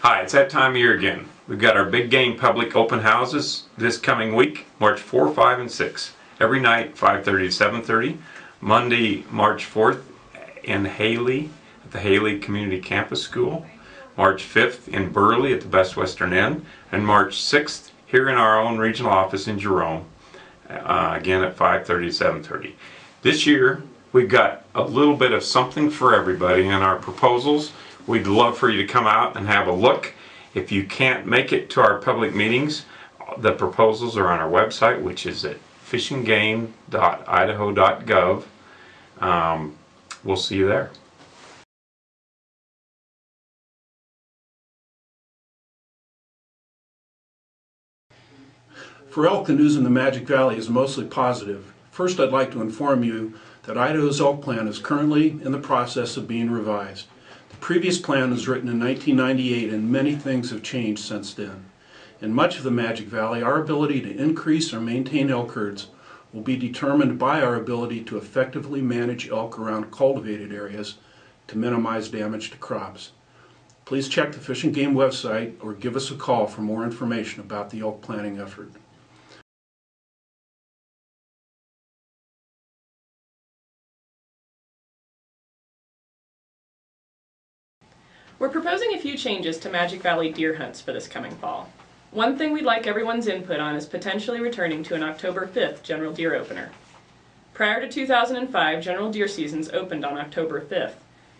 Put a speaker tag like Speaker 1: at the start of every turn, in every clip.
Speaker 1: Hi, it's that time of year again. We've got our big game public open houses this coming week, March 4, 5, and 6. Every night, 5:30 to 7:30. Monday, March 4th in Haley at the Haley Community Campus School. March 5th in Burley at the Best Western Inn. And March 6th here in our own regional office in Jerome, again at 5:30 to 7:30. This year, we've got a little bit of something for everybody in our proposals. We'd love for you to come out and have a look. If you can't make it to our public meetings, the proposals are on our website, which is at fishandgame.idaho.gov. We'll see you there.
Speaker 2: For elk, the news in the Magic Valley is mostly positive. First, I'd like to inform you that Idaho's elk plan is currently in the process of being revised. The previous plan was written in 1998 and many things have changed since then. In much of the Magic Valley, our ability to increase or maintain elk herds will be determined by our ability to effectively manage elk around cultivated areas to minimize damage to crops. Please check the Fish and Game website or give us a call for more information about the elk planning effort.
Speaker 3: We're proposing a few changes to Magic Valley deer hunts for this coming fall. One thing we'd like everyone's input on is potentially returning to an October 5th general deer opener. Prior to 2005, general deer seasons opened on October 5th.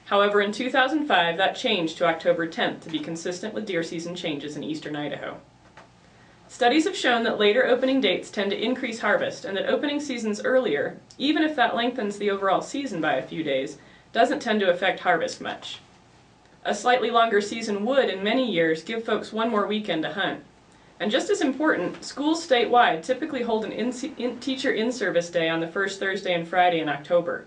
Speaker 3: However, in 2005, that changed to October 10th to be consistent with deer season changes in eastern Idaho. Studies have shown that later opening dates tend to increase harvest, and that opening seasons earlier, even if that lengthens the overall season by a few days, doesn't tend to affect harvest much. A slightly longer season would, in many years, give folks one more weekend to hunt. And just as important, schools statewide typically hold an teacher in-service day on the first Thursday and Friday in October.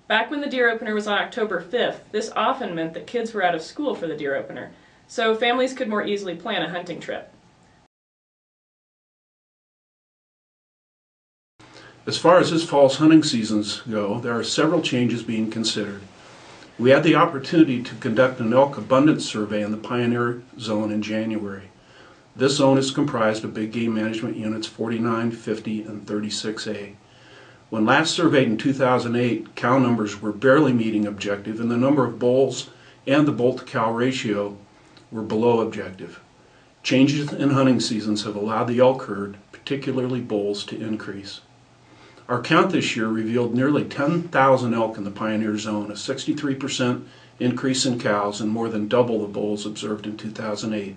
Speaker 3: Back when the deer opener was on October 5th, this often meant that kids were out of school for the deer opener, so families could more easily plan a hunting trip.
Speaker 2: As far as this fall's hunting seasons go, there are several changes being considered. We had the opportunity to conduct an elk abundance survey in the Pioneer Zone in January. This zone is comprised of big game management units 49, 50, and 36A. When last surveyed in 2008, cow numbers were barely meeting objective, and the number of bulls and the bull-to-cow ratio were below objective. Changes in hunting seasons have allowed the elk herd, particularly bulls, to increase. Our count this year revealed nearly 10,000 elk in the Pioneer Zone, a 63% increase in cows and more than double the bulls observed in 2008.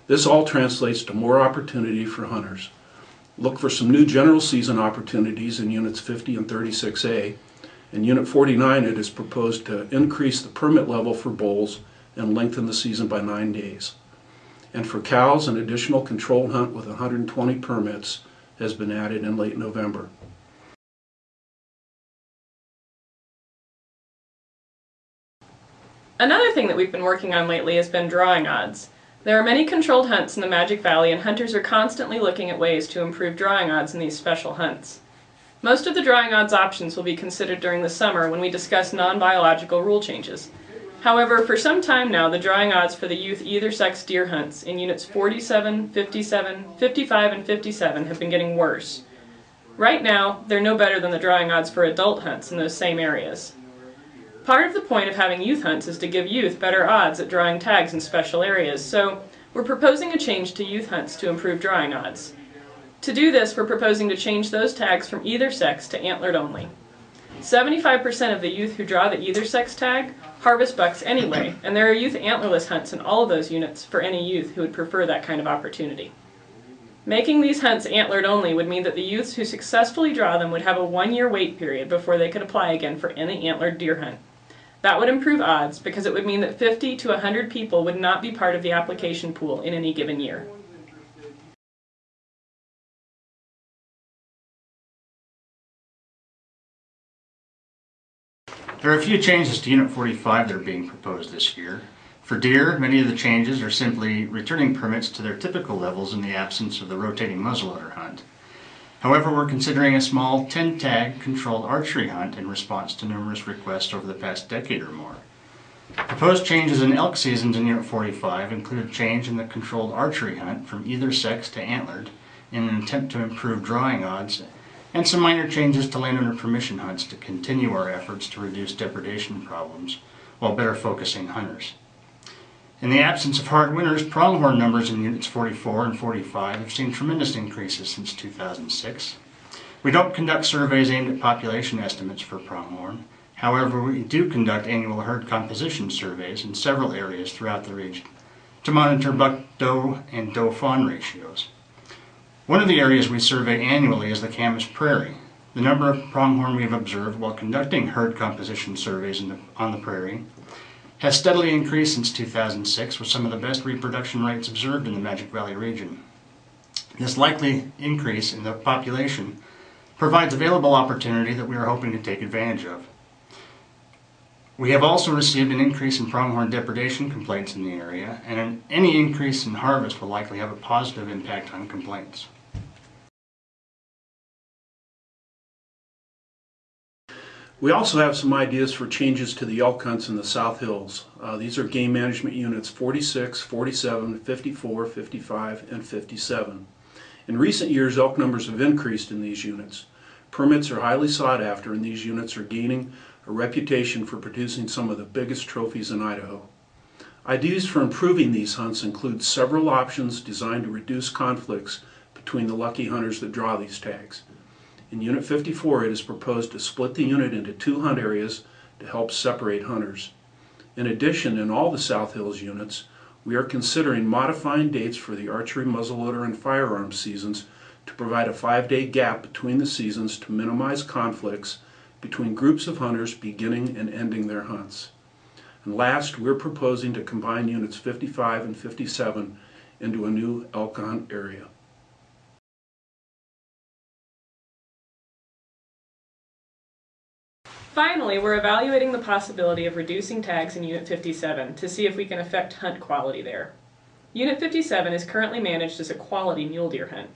Speaker 2: This all translates to more opportunity for hunters. Look for some new general season opportunities in Units 50 and 36A. In Unit 49, it is proposed to increase the permit level for bulls and lengthen the season by 9 days. And for cows, an additional controlled hunt with 120 permits has been added in late November.
Speaker 3: Another thing that we've been working on lately has been drawing odds. There are many controlled hunts in the Magic Valley, and hunters are constantly looking at ways to improve drawing odds in these special hunts. Most of the drawing odds options will be considered during the summer when we discuss non-biological rule changes. However, for some time now, the drawing odds for the youth either sex deer hunts in Units 47, 57, 55, and 57 have been getting worse. Right now, they're no better than the drawing odds for adult hunts in those same areas. Part of the point of having youth hunts is to give youth better odds at drawing tags in special areas, so we're proposing a change to youth hunts to improve drawing odds. To do this, we're proposing to change those tags from either sex to antlered only. 75% of the youth who draw the either sex tag harvest bucks anyway, and there are youth antlerless hunts in all of those units for any youth who would prefer that kind of opportunity. Making these hunts antlered only would mean that the youths who successfully draw them would have a 1-year wait period before they could apply again for any antlered deer hunt. That would improve odds because it would mean that 50 to 100 people would not be part of the application pool in any given year.
Speaker 4: There are a few changes to Unit 45 that are being proposed this year. For deer, many of the changes are simply returning permits to their typical levels in the absence of the rotating muzzleloader hunt. However, we're considering a small 10-tag controlled archery hunt in response to numerous requests over the past decade or more. Proposed changes in elk seasons in Unit 45 include a change in the controlled archery hunt from either sex to antlered in an attempt to improve drawing odds, and some minor changes to landowner permission hunts to continue our efforts to reduce depredation problems while better focusing hunters. In the absence of hard winters, pronghorn numbers in Units 44 and 45 have seen tremendous increases since 2006. We don't conduct surveys aimed at population estimates for pronghorn. However, we do conduct annual herd composition surveys in several areas throughout the region to monitor buck-doe and doe-fawn ratios. One of the areas we survey annually is the Camas Prairie. The number of pronghorn we have observed while conducting herd composition surveys on the prairie has steadily increased since 2006, with some of the best reproduction rates observed in the Magic Valley region. This likely increase in the population provides available opportunity that we are hoping to take advantage of. We have also received an increase in pronghorn depredation complaints in the area, and any increase in harvest will likely have a positive impact on complaints.
Speaker 2: We also have some ideas for changes to the elk hunts in the South Hills. These are game management units 46, 47, 54, 55, and 57. In recent years, elk numbers have increased in these units. Permits are highly sought after, and these units are gaining a reputation for producing some of the biggest trophies in Idaho. Ideas for improving these hunts include several options designed to reduce conflicts between the lucky hunters that draw these tags. In Unit 54, it is proposed to split the unit into 2 hunt areas to help separate hunters. In addition, in all the South Hills units, we are considering modifying dates for the archery, muzzleloader, and firearms seasons to provide a 5-day gap between the seasons to minimize conflicts between groups of hunters beginning and ending their hunts. And last, we're proposing to combine Units 55 and 57 into a new elk hunt area.
Speaker 3: Finally, we're evaluating the possibility of reducing tags in Unit 57 to see if we can affect hunt quality there. Unit 57 is currently managed as a quality mule deer hunt.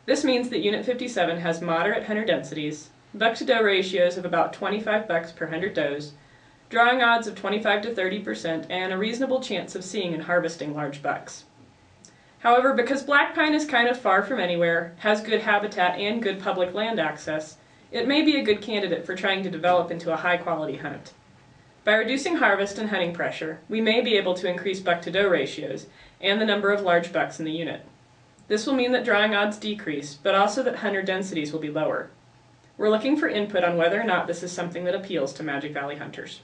Speaker 3: This means that Unit 57 has moderate hunter densities, buck-to-doe ratios of about 25 bucks per 100 does, drawing odds of 25 to 30%, and a reasonable chance of seeing and harvesting large bucks. However, because black pine is kind of far from anywhere, has good habitat and good public land access, it may be a good candidate for trying to develop into a high-quality hunt. By reducing harvest and hunting pressure, we may be able to increase buck-to-doe ratios and the number of large bucks in the unit. This will mean that drawing odds decrease, but also that hunter densities will be lower. We're looking for input on whether or not this is something that appeals to Magic Valley hunters.